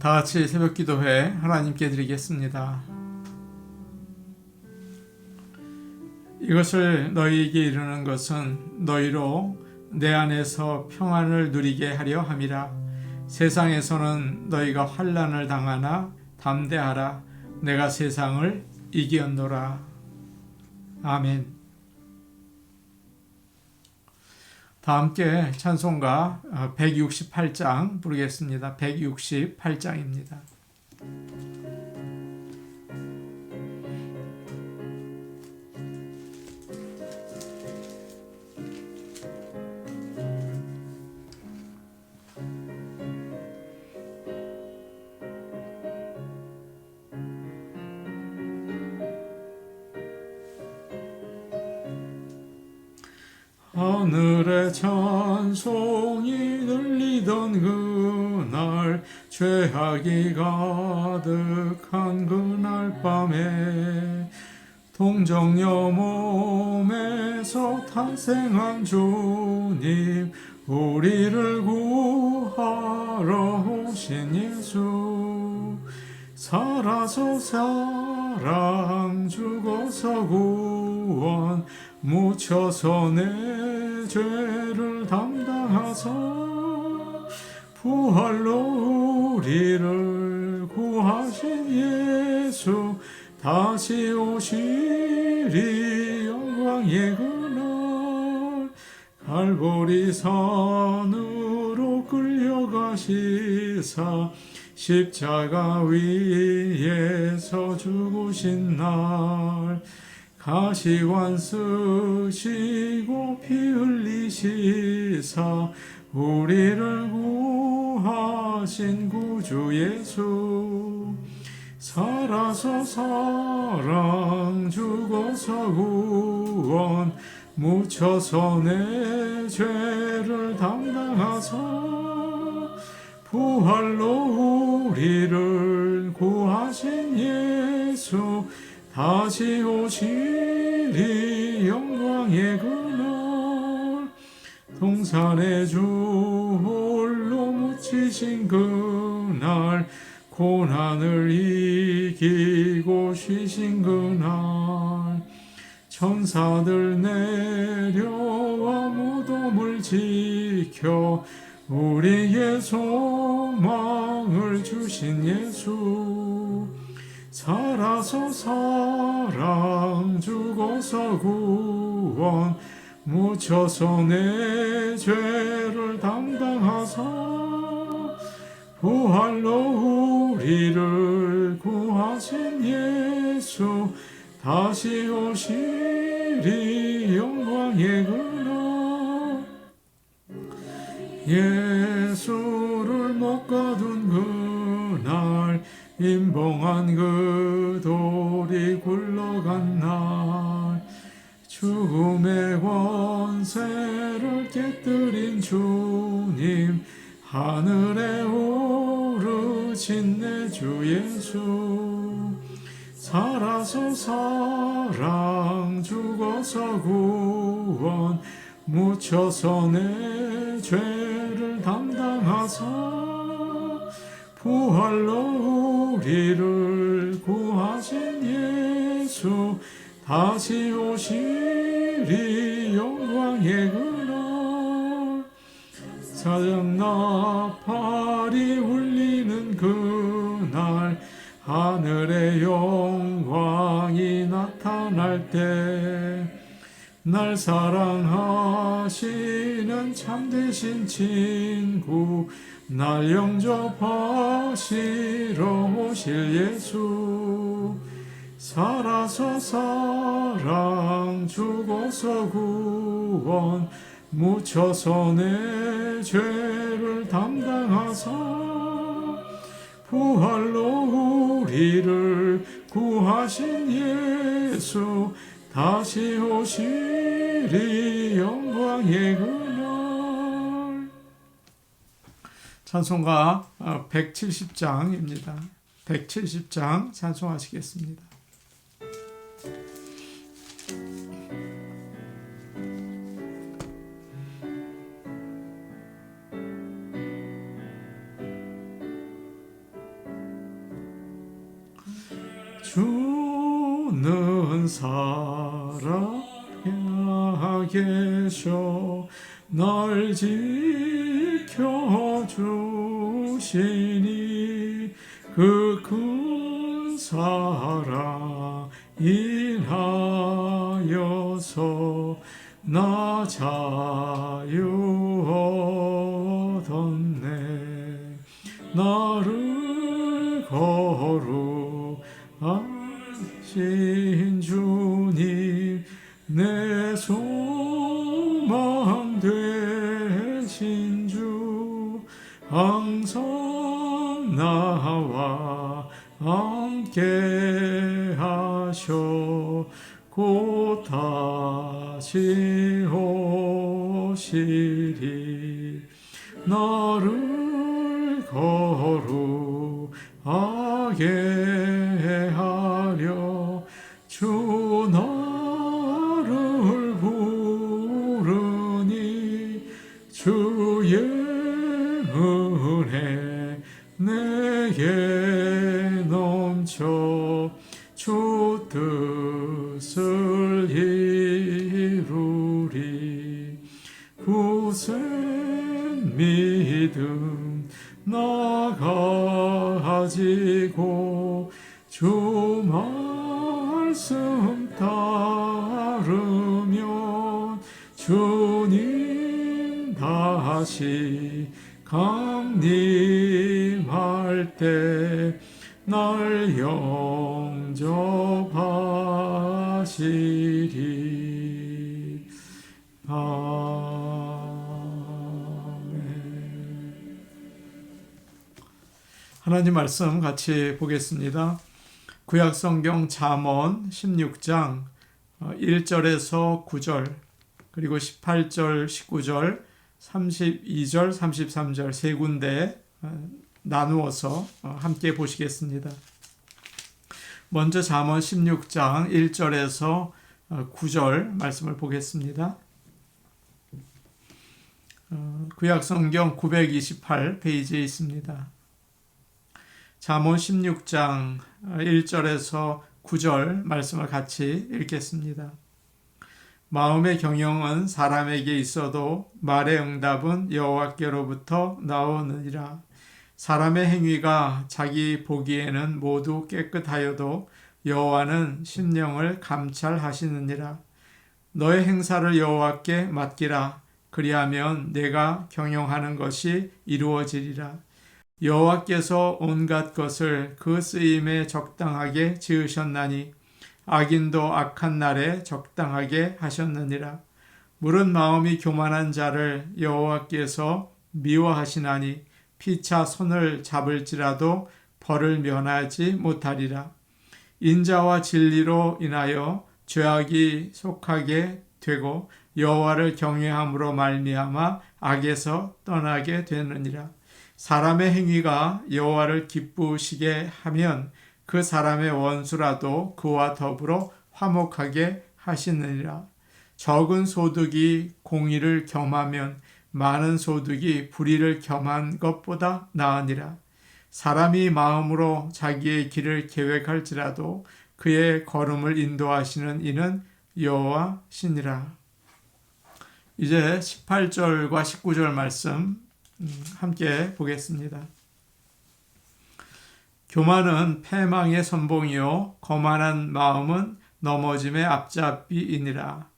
다 같이 새벽 기도회 하나님께 드리겠습니다. 이것을 너희에게 이르는 것은 너희로 내 안에서 평안을 누리게 하려 함이라. 세상에서는 너희가 환난을 당하나 담대하라. 내가 세상을 이기었노라. 아멘. 다 함께 찬송가 168장 부르겠습니다. 168장입니다. 하늘에 찬송이 들리던 그날, 죄악이 가득한 그날 밤에 동정녀 몸에서 탄생한 주님, 우리를 구하러 오신 예수. 살아서 사랑, 죽어서 구원, 묻혀서 내 죄를 담당하사 부활로 우리를 구하신 예수. 다시 오시리 영광의 그날, 갈보리 산으로 끌려가시사 십자가 위에서 죽으신 날, 가시관 쓰시고 피 흘리시사 우리를 구하신 구주 예수. 살아서 사랑, 죽어서 구원, 묻혀서 내 죄를 담당하사 부활로 우리를 구하신 예수. 다시 오시리 영광의 그날, 동산의 주 홀로 묻히신 그날, 고난을 이기고 쉬신 그날, 천사들 내려와 무덤을 지켜 우리의 소망을 주신 예수. 살아서 사랑, 죽어서 구원, 묻혀서 내 죄를 담당하사 부활로 우리를 구하신 예수. 다시 오시리 영광의 그날, 예수를 못 가둔 그날, 임봉한 그 돌이 굴러간 날, 죽음의 권세를 깨뜨린 주님, 하늘에 오르신 내 주 예수. 살아서 사랑, 죽어서 구원, 묻혀서 내 죄를 담당하사 부활로 우리를 구하신 예수. 다시 오시리 영광의 그날, 사장 나팔이 울리는 그날, 하늘의 영광이 나타날 때, 날 사랑하시는 참되신 친구, 날 영접하시러 오실 예수. 살아서 사랑, 죽어서 구원, 묻혀서 내 죄를 담당하사 부활로 우리를 구하신 예수. 다시 오시리 영광의 그날. 찬송가 170장입니다. 170장 찬송하시겠습니다. 주는 살아 계셔 날 지켜주시니 그 큰 사랑 인하여서 나 자유 얻었네 나를 거룩하신 주님 내 소망 되신 주 항상 나와 함께 하셔 곧 다시 오시리 나를 거룩하게 하려 주 나를 부르니 주의 은혜 내게 넘쳐 주 뜻을 이루리 굳은 믿음 나 가지고 주 말씀 따르면 주님 다시 강림할 때 날 영접하시리. 아멘. 하나님 말씀 같이 보겠습니다. 구약성경 잠언 16장 1절에서 9절 그리고 18절 19절 32절 33절 세 군데 나누어서 함께 보시겠습니다. 먼저 잠언 16장 1절에서 9절 말씀을 보겠습니다. 구약성경 928페이지에 있습니다. 잠언 16장 1절에서 9절 말씀을 같이 읽겠습니다. 마음의 경영은 사람에게 있어도 말의 응답은 여호와께로부터 나오느니라. 사람의 행위가 자기 보기에는 모두 깨끗하여도 여호와는 심령을 감찰하시느니라. 너의 행사를 여호와께 맡기라. 그리하면 내가 경영하는 것이 이루어지리라. 여호와께서 온갖 것을 그 쓰임에 적당하게 지으셨나니 악인도 악한 날에 적당하게 하셨느니라. 물은 마음이 교만한 자를 여호와께서 미워하시나니 피차 손을 잡을지라도 벌을 면하지 못하리라. 인자와 진리로 인하여 죄악이 속하게 되고 여호와를 경외함으로 말미암아 악에서 떠나게 되느니라. 사람의 행위가 여호와를 기쁘시게 하면 그 사람의 원수라도 그와 더불어 화목하게 하시느니라. 적은 소득이 공의를 겸하면 많은 소득이 불의를 겸한 것보다 나으니라. 사람이 마음으로 자기의 길을 계획할지라도 그의 걸음을 인도하시는 이는 여호와시니라. 이제 18절과 19절 말씀 함께 보겠습니다. 교만은 패망의 선봉이요 거만한 마음은 넘어짐의 앞잡이이니라.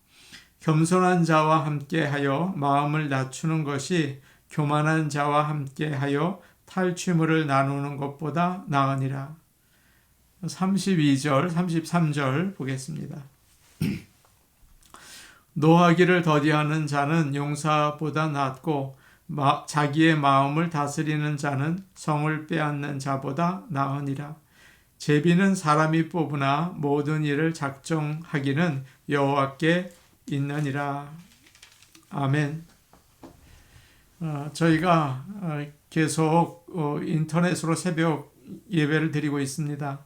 겸손한 자와 함께하여 마음을 낮추는 것이 교만한 자와 함께하여 탈취물을 나누는 것보다 나으니라. 32절, 33절 보겠습니다. 노하기를 더디하는 자는 용사보다 낫고 자기의 마음을 다스리는 자는 성을 빼앗는 자보다 나으니라. 제비는 사람이 뽑으나 모든 일을 작정하기는 여호와께 있느니라. 아멘. 저희가 계속 인터넷으로 새벽 예배를 드리고 있습니다.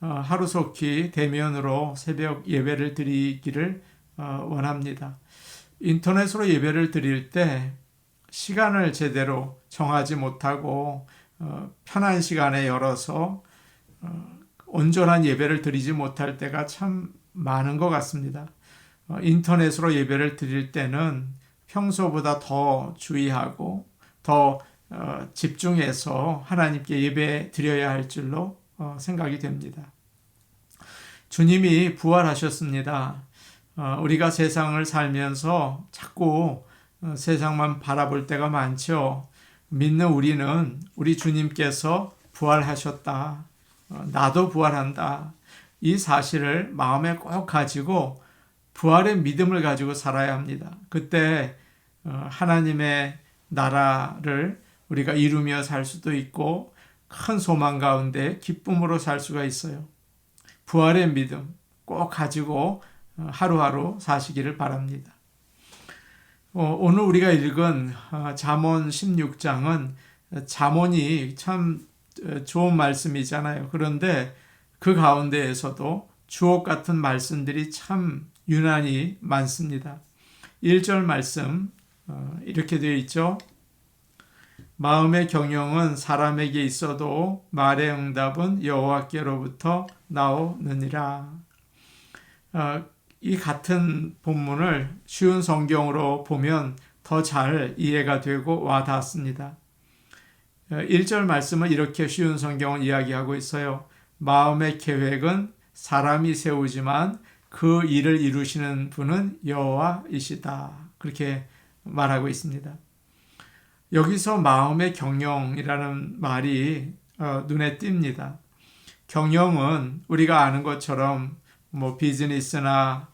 하루속히 대면으로 새벽 예배를 드리기를 원합니다. 인터넷으로 예배를 드릴 때 시간을 제대로 정하지 못하고 편한 시간에 열어서 온전한 예배를 드리지 못할 때가 참 많은 것 같습니다. 인터넷으로 예배를 드릴 때는 평소보다 더 주의하고 더 집중해서 하나님께 예배 드려야 할 줄로 생각이 됩니다. 주님이 부활하셨습니다. 우리가 세상을 살면서 자꾸 세상만 바라볼 때가 많죠. 믿는 우리는 우리 주님께서 부활하셨다. 나도 부활한다. 이 사실을 마음에 꼭 가지고 부활의 믿음을 가지고 살아야 합니다. 그때 하나님의 나라를 우리가 이루며 살 수도 있고 큰 소망 가운데 기쁨으로 살 수가 있어요. 부활의 믿음 꼭 가지고 하루하루 사시기를 바랍니다. 오늘 우리가 읽은 잠언 16장은 잠언이 참 좋은 말씀이잖아요. 그런데 그 가운데에서도 주옥 같은 말씀들이 참 유난히 많습니다. 1절 말씀 이렇게 되어 있죠. 마음의 경영은 사람에게 있어도 말의 응답은 여호와께로부터 나오느니라. 이 같은 본문을 쉬운 성경으로 보면 더 잘 이해가 되고 와닿습니다. 1절 말씀은 이렇게 쉬운 성경을 이야기하고 있어요. 마음의 계획은 사람이 세우지만 그 일을 이루시는 분은 여호와이시다. 그렇게 말하고 있습니다. 여기서 마음의 경영이라는 말이 눈에 띕니다. 경영은 우리가 아는 것처럼 비즈니스나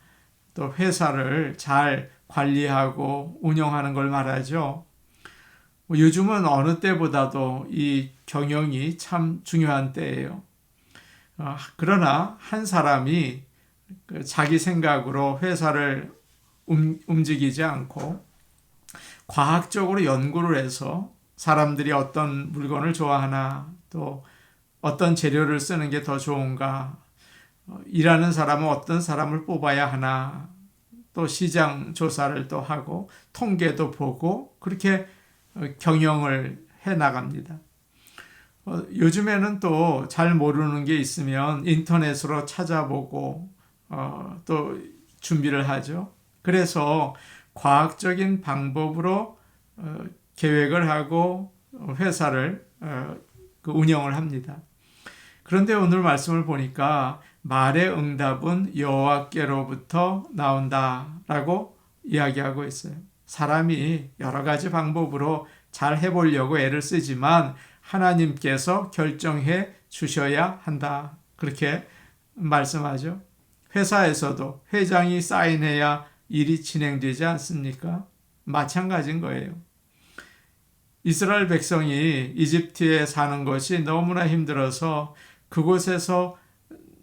또 회사를 잘 관리하고 운영하는 걸 말하죠. 요즘은 어느 때보다도 이 경영이 참 중요한 때예요. 그러나 한 사람이 자기 생각으로 회사를 움직이지 않고 과학적으로 연구를 해서 사람들이 어떤 물건을 좋아하나 또 어떤 재료를 쓰는 게 더 좋은가 일하는 사람은 어떤 사람을 뽑아야 하나 또 시장 조사를 또 하고 통계도 보고 그렇게 경영을 해 나갑니다. 요즘에는 또 잘 모르는 게 있으면 인터넷으로 찾아보고 또 준비를 하죠. 그래서 과학적인 방법으로 계획을 하고 회사를 운영을 합니다. 그런데 오늘 말씀을 보니까 말의 응답은 여호와께로부터 나온다라고 이야기하고 있어요. 사람이 여러 가지 방법으로 잘 해보려고 애를 쓰지만 하나님께서 결정해 주셔야 한다. 그렇게 말씀하죠. 회사에서도 회장이 사인해야 일이 진행되지 않습니까? 마찬가지인 거예요. 이스라엘 백성이 이집트에 사는 것이 너무나 힘들어서 그곳에서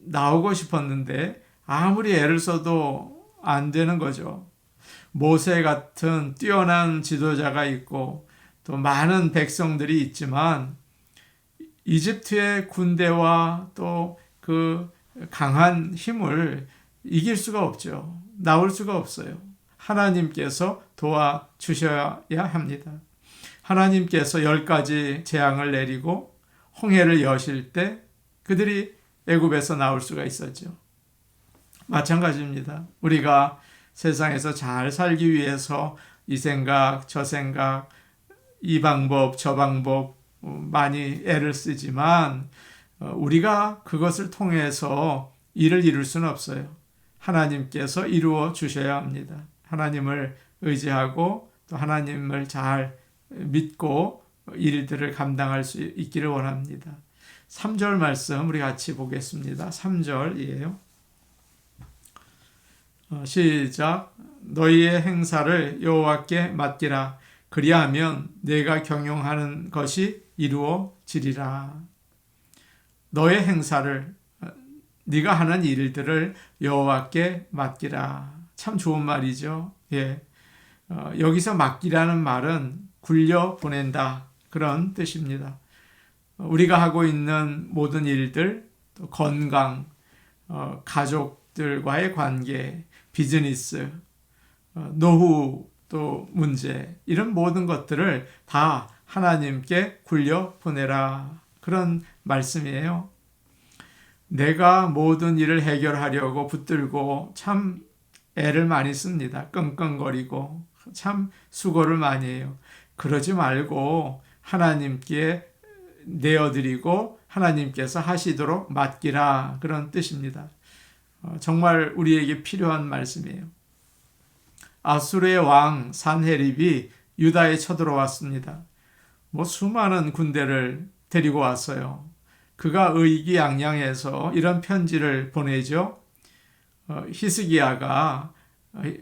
나오고 싶었는데 아무리 애를 써도 안 되는 거죠. 모세 같은 뛰어난 지도자가 있고 또 많은 백성들이 있지만 이집트의 군대와 또 그 강한 힘을 이길 수가 없죠. 나올 수가 없어요. 하나님께서 도와주셔야 합니다. 하나님께서 10가지 재앙을 내리고 홍해를 여실 때 그들이 애굽에서 나올 수가 있었죠. 마찬가지입니다. 우리가 세상에서 잘 살기 위해서 이 생각, 저 생각, 이 방법, 저 방법 많이 애를 쓰지만 우리가 그것을 통해서 일을 이룰 수는 없어요. 하나님께서 이루어 주셔야 합니다. 하나님을 의지하고 또 하나님을 잘 믿고 일들을 감당할 수 있기를 원합니다. 3절 말씀 우리 같이 보겠습니다. 3절이에요. 시작. 너희의 행사를 여호와께 맡기라. 그리하면 내가 경영하는 것이 이루어지리라. 너의 행사를 네가 하는 일들을 여호와께 맡기라. 참 좋은 말이죠. 예. 여기서 맡기라는 말은 굴려 보낸다 그런 뜻입니다. 우리가 하고 있는 모든 일들, 또 건강, 가족들과의 관계, 비즈니스, 노후 또 문제 이런 모든 것들을 다 하나님께 굴려 보내라 그런 말씀이에요. 내가 모든 일을 해결하려고 붙들고 참 애를 많이 씁니다. 끙끙거리고 참 수고를 많이 해요. 그러지 말고 하나님께 내어드리고 하나님께서 하시도록 맡기라, 그런 뜻입니다. 정말 우리에게 필요한 말씀이에요. 아수르의 왕 산헤립이 유다에 쳐들어왔습니다. 수많은 군대를 데리고 왔어요. 그가 의기양양해서 이런 편지를 보내죠.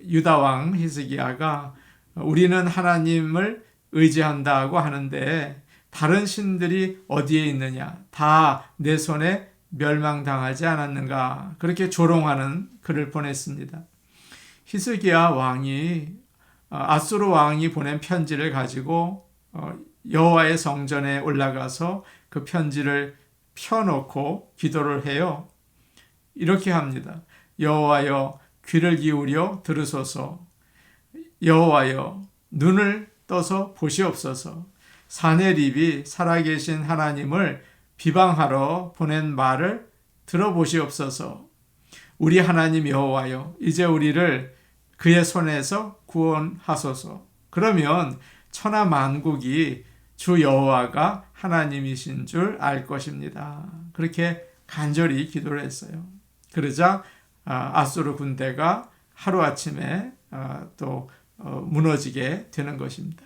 유다 왕 히스기야가 우리는 하나님을 의지한다고 하는데 다른 신들이 어디에 있느냐? 다 내 손에 멸망당하지 않았는가? 그렇게 조롱하는 글을 보냈습니다. 히스기야 왕이 아수르 왕이 보낸 편지를 가지고 여호와의 성전에 올라가서 그 편지를 펴놓고 기도를 해요. 이렇게 합니다. 여호와여 귀를 기울여 들으소서. 여호와여 눈을 떠서 보시옵소서. 산헤립이 살아계신 하나님을 비방하러 보낸 말을 들어보시옵소서. 우리 하나님 여호와여 이제 우리를 그의 손에서 구원하소서. 그러면 천하 만국이 주 여호와가 하나님이신 줄 알 것입니다. 그렇게 간절히 기도를 했어요. 그러자 아수르 군대가 하루아침에 또 무너지게 되는 것입니다.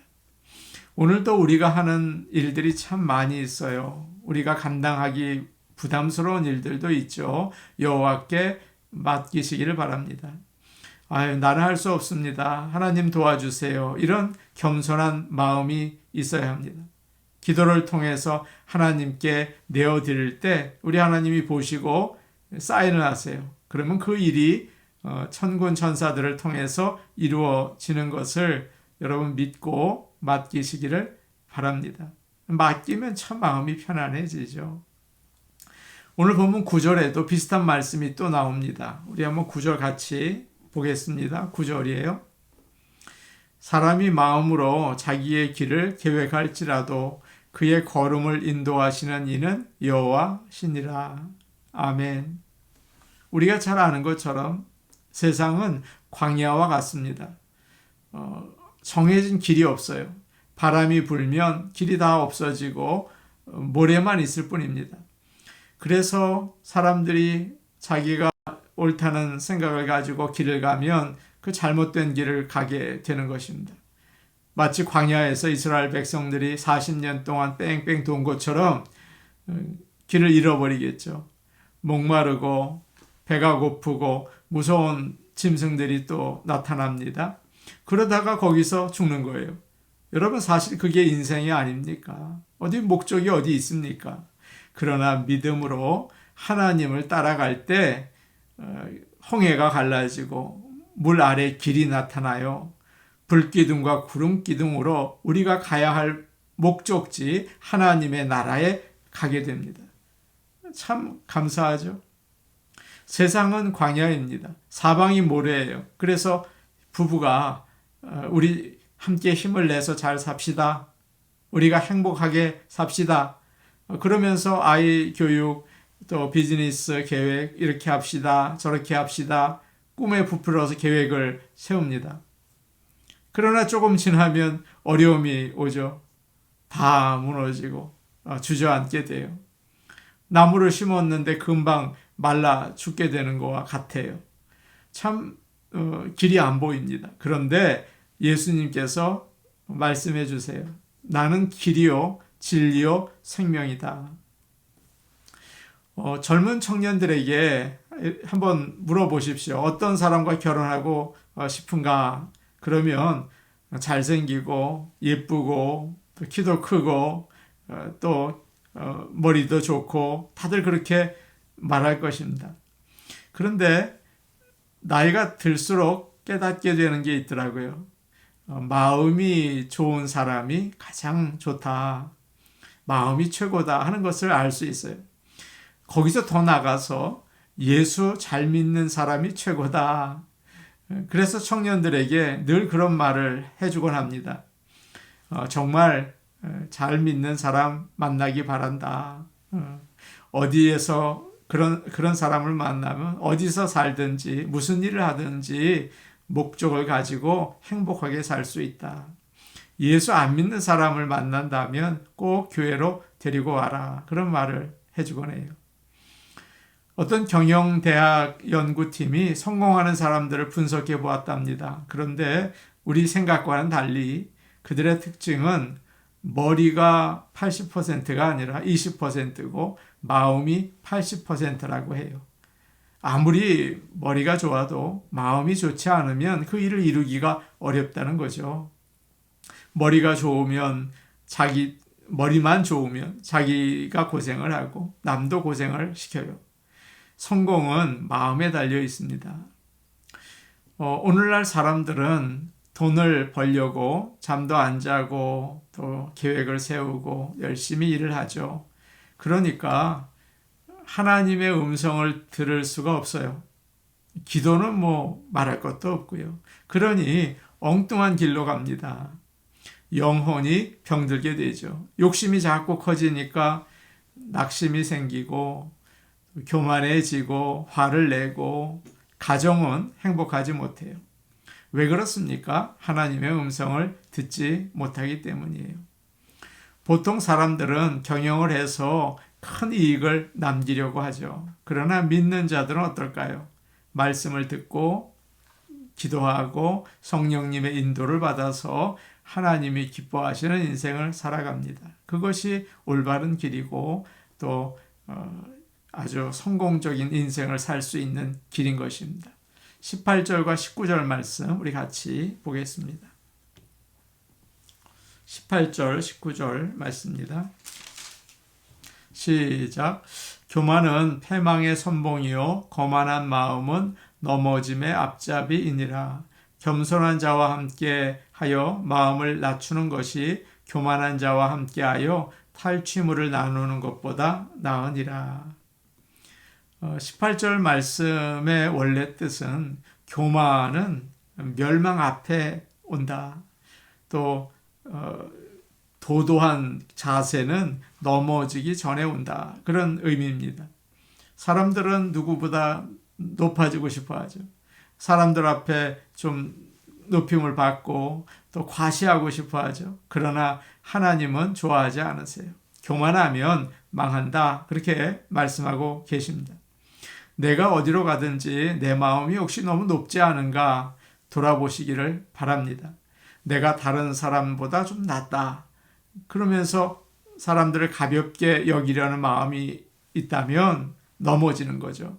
오늘도 우리가 하는 일들이 참 많이 있어요. 우리가 감당하기 부담스러운 일들도 있죠. 여호와께 맡기시기를 바랍니다. 나는 할 수 없습니다. 하나님 도와주세요. 이런 겸손한 마음이 있어야 합니다. 기도를 통해서 하나님께 내어드릴 때 우리 하나님이 보시고 사인을 하세요. 그러면 그 일이 천군 천사들을 통해서 이루어지는 것을 여러분 믿고 맡기시기를 바랍니다. 맡기면 참 마음이 편안해지죠. 오늘 본문 9절에도 비슷한 말씀이 또 나옵니다. 우리 한번 9절 같이 보겠습니다. 9절이에요. 사람이 마음으로 자기의 길을 계획할지라도 그의 걸음을 인도하시는 이는 여호와시니라. 아멘. 우리가 잘 아는 것처럼 세상은 광야와 같습니다. 정해진 길이 없어요. 바람이 불면 길이 다 없어지고 모래만 있을 뿐입니다. 그래서 사람들이 자기가 옳다는 생각을 가지고 길을 가면 그 잘못된 길을 가게 되는 것입니다. 마치 광야에서 이스라엘 백성들이 40년 동안 뺑뺑 돈 것처럼 길을 잃어버리겠죠. 목마르고 배가 고프고 무서운 짐승들이 또 나타납니다. 그러다가 거기서 죽는 거예요. 여러분 사실 그게 인생이 아닙니까? 목적이 어디 있습니까? 그러나 믿음으로 하나님을 따라갈 때 홍해가 갈라지고 물 아래 길이 나타나요. 불기둥과 구름기둥으로 우리가 가야 할 목적지 하나님의 나라에 가게 됩니다. 참 감사하죠. 세상은 광야입니다. 사방이 모래예요. 그래서 부부가 우리 함께 힘을 내서 잘 삽시다. 우리가 행복하게 삽시다. 그러면서 아이 교육, 또 비즈니스 계획 이렇게 합시다. 저렇게 합시다. 꿈에 부풀어서 계획을 세웁니다. 그러나 조금 지나면 어려움이 오죠. 다 무너지고 주저앉게 돼요. 나무를 심었는데 금방 말라 죽게 되는 것과 같아요. 참 길이 안 보입니다. 그런데 예수님께서 말씀해 주세요. 나는 길이요 진리요 생명이다. 젊은 청년들에게 한번 물어보십시오. 어떤 사람과 결혼하고 싶은가? 그러면 잘생기고 예쁘고 또 키도 크고 또 머리도 좋고 다들 그렇게 말할 것입니다. 그런데 나이가 들수록 깨닫게 되는 게 있더라고요. 마음이 좋은 사람이 가장 좋다. 마음이 최고다 하는 것을 알 수 있어요. 거기서 더 나가서 예수 잘 믿는 사람이 최고다. 그래서 청년들에게 늘 그런 말을 해주곤 합니다. 정말 잘 믿는 사람 만나기 바란다. 어디에서 그런 사람을 만나면 어디서 살든지 무슨 일을 하든지 목적을 가지고 행복하게 살 수 있다. 예수 안 믿는 사람을 만난다면 꼭 교회로 데리고 와라. 그런 말을 해주곤 해요. 어떤 경영대학 연구팀이 성공하는 사람들을 분석해 보았답니다. 그런데 우리 생각과는 달리 그들의 특징은 머리가 80%가 아니라 20%고 마음이 80%라고 해요. 아무리 머리가 좋아도 마음이 좋지 않으면 그 일을 이루기가 어렵다는 거죠. 머리가 좋으면 머리만 좋으면 자기가 고생을 하고 남도 고생을 시켜요. 성공은 마음에 달려 있습니다. 오늘날 사람들은 돈을 벌려고 잠도 안 자고 또 계획을 세우고 열심히 일을 하죠. 그러니까 하나님의 음성을 들을 수가 없어요. 기도는 뭐 말할 것도 없고요. 그러니 엉뚱한 길로 갑니다. 영혼이 병들게 되죠. 욕심이 자꾸 커지니까 낙심이 생기고 교만해지고 화를 내고 가정은 행복하지 못해요. 왜 그렇습니까? 하나님의 음성을 듣지 못하기 때문이에요. 보통 사람들은 경영을 해서 큰 이익을 남기려고 하죠. 그러나 믿는 자들은 어떨까요? 말씀을 듣고 기도하고 성령님의 인도를 받아서 하나님이 기뻐하시는 인생을 살아갑니다. 그것이 올바른 길이고 또 아주 성공적인 인생을 살 수 있는 길인 것입니다. 18절과 19절 말씀 우리 같이 보겠습니다. 18절, 19절 말씀입니다. 시작. 교만은 패망의 선봉이요 거만한 마음은 넘어짐의 앞잡이이니라. 겸손한 자와 함께 하여 마음을 낮추는 것이 교만한 자와 함께 하여 탈취물을 나누는 것보다 나으니라. 18절 말씀의 원래 뜻은 교만은 멸망 앞에 온다. 또 도도한 자세는 넘어지기 전에 온다. 그런 의미입니다. 사람들은 누구보다 높아지고 싶어 하죠. 사람들 앞에 좀 높임을 받고 또 과시하고 싶어 하죠. 그러나 하나님은 좋아하지 않으세요. 교만하면 망한다. 그렇게 말씀하고 계십니다. 내가 어디로 가든지 내 마음이 혹시 너무 높지 않은가 돌아보시기를 바랍니다. 내가 다른 사람보다 좀 낫다. 그러면서 사람들을 가볍게 여기려는 마음이 있다면 넘어지는 거죠.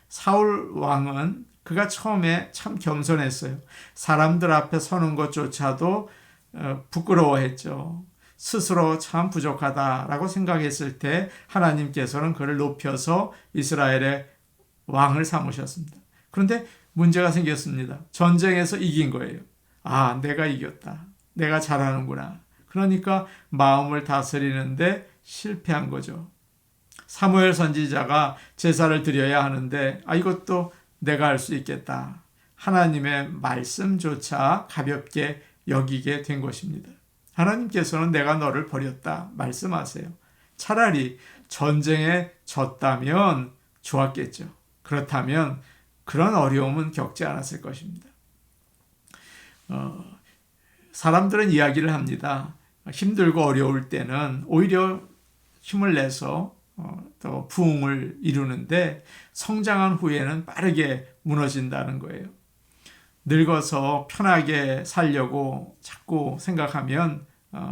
사울 왕은 그가 처음에 참 겸손했어요. 사람들 앞에 서는 것조차도 부끄러워했죠. 스스로 참 부족하다라고 생각했을 때 하나님께서는 그를 높여서 이스라엘의 왕을 삼으셨습니다. 그런데 문제가 생겼습니다. 전쟁에서 이긴 거예요. 아, 내가 이겼다. 내가 잘하는구나. 그러니까 마음을 다스리는데 실패한 거죠. 사무엘 선지자가 제사를 드려야 하는데 이것도 내가 할 수 있겠다. 하나님의 말씀조차 가볍게 여기게 된 것입니다. 하나님께서는 내가 너를 버렸다 말씀하세요. 차라리 전쟁에 졌다면 좋았겠죠. 그렇다면 그런 어려움은 겪지 않았을 것입니다. 사람들은 이야기를 합니다. 힘들고 어려울 때는 오히려 힘을 내서 또 부흥을 이루는데 성장한 후에는 빠르게 무너진다는 거예요. 늙어서 편하게 살려고 자꾸 생각하면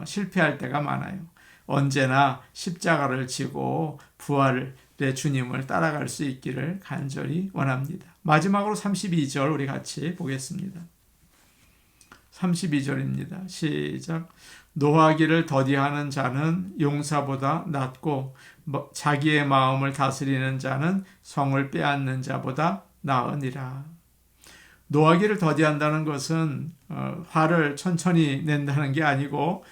실패할 때가 많아요. 언제나 십자가를 지고 부활의 주님을 따라갈 수 있기를 간절히 원합니다. 마지막으로 32절 우리 같이 보겠습니다. 32절입니다. 시작. 노하기를 더디하는 자는 용사보다 낫고 자기의 마음을 다스리는 자는 성을 빼앗는 자보다 나으니라. 노하기를 더디한다는 것은 화를 천천히 낸다는 게 아니고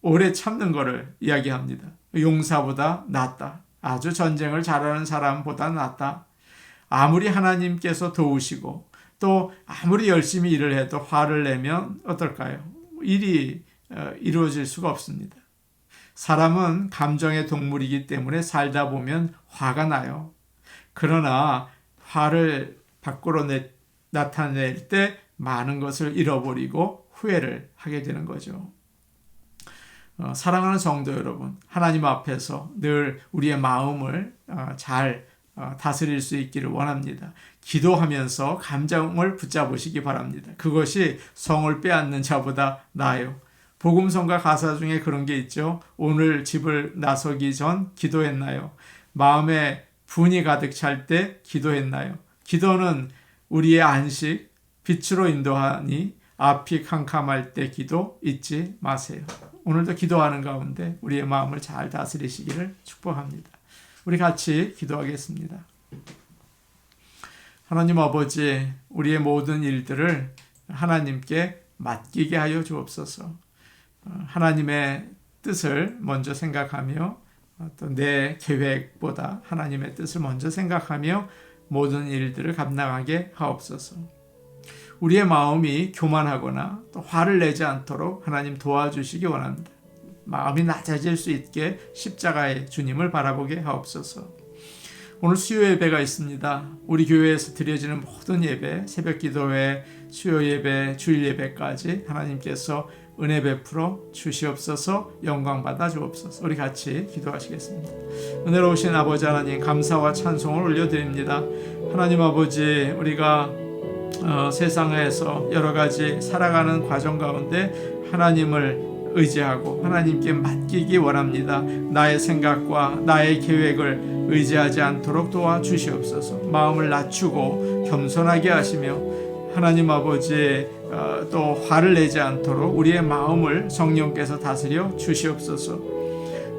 오래 참는 것을 이야기합니다. 용사보다 낫다. 아주 전쟁을 잘하는 사람보다 낫다. 아무리 하나님께서 도우시고 또 아무리 열심히 일을 해도 화를 내면 어떨까요? 일이 이루어질 수가 없습니다. 사람은 감정의 동물이기 때문에 살다 보면 화가 나요. 그러나 화를 밖으로 나타낼 때 많은 것을 잃어버리고 후회를 하게 되는 거죠. 사랑하는 성도 여러분, 하나님 앞에서 늘 우리의 마음을 잘 다스릴 수 있기를 원합니다. 기도하면서 감정을 붙잡으시기 바랍니다. 그것이 성을 빼앗는 자보다 나아요. 복음성가 가사 중에 그런 게 있죠. 오늘 집을 나서기 전 기도했나요? 마음에 분이 가득 찰 때 기도했나요? 기도는 우리의 안식, 빛으로 인도하니 앞이 캄캄할 때 기도 잊지 마세요. 오늘도 기도하는 가운데 우리의 마음을 잘 다스리시기를 축복합니다. 우리 같이 기도하겠습니다. 하나님 아버지, 우리의 모든 일들을 하나님께 맡기게 하여 주옵소서. 하나님의 뜻을 먼저 생각하며 또 내 계획보다 하나님의 뜻을 먼저 생각하며 모든 일들을 감당하게 하옵소서. 우리의 마음이 교만하거나 또 화를 내지 않도록 하나님 도와주시기 원합니다. 마음이 낮아질 수 있게 십자가의 주님을 바라보게 하옵소서. 오늘 수요 예배가 있습니다. 우리 교회에서 드려지는 모든 예배, 새벽 기도회, 수요 예배, 주일 예배까지 하나님께서 은혜 베풀어 주시옵소서. 영광 받아 주옵소서. 우리 같이 기도하시겠습니다. 은혜로우신 아버지 하나님, 감사와 찬송을 올려드립니다. 하나님 아버지, 우리가 세상에서 여러 가지 살아가는 과정 가운데 하나님을 의지하고 하나님께 맡기기 원합니다. 나의 생각과 나의 계획을 의지하지 않도록 도와주시옵소서. 마음을 낮추고 겸손하게 하시며 하나님 아버지 또 화를 내지 않도록 우리의 마음을 성령께서 다스려 주시옵소서.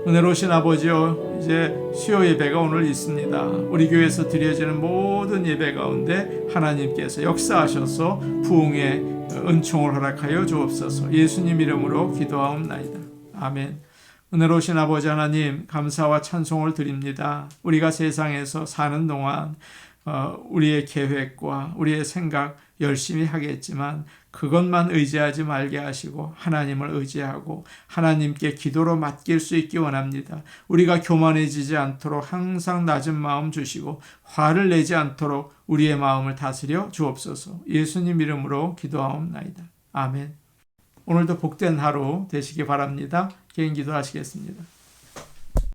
은혜로우신 아버지요, 이제 수요 예배가 오늘 있습니다. 우리 교회에서 드려지는 모든 예배 가운데 하나님께서 역사하셔서 부흥의 은총을 허락하여 주옵소서. 예수님 이름으로 기도하옵나이다. 아멘. 은혜로우신 아버지 하나님, 감사와 찬송을 드립니다. 우리가 세상에서 사는 동안 우리의 계획과 우리의 생각 열심히 하겠지만 그것만 의지하지 말게 하시고 하나님을 의지하고 하나님께 기도로 맡길 수 있기 원합니다. 우리가 교만해지지 않도록 항상 낮은 마음 주시고 화를 내지 않도록 우리의 마음을 다스려 주옵소서. 예수님 이름으로 기도하옵나이다. 아멘. 오늘도 복된 하루 되시기 바랍니다. 개인 기도하시겠습니다.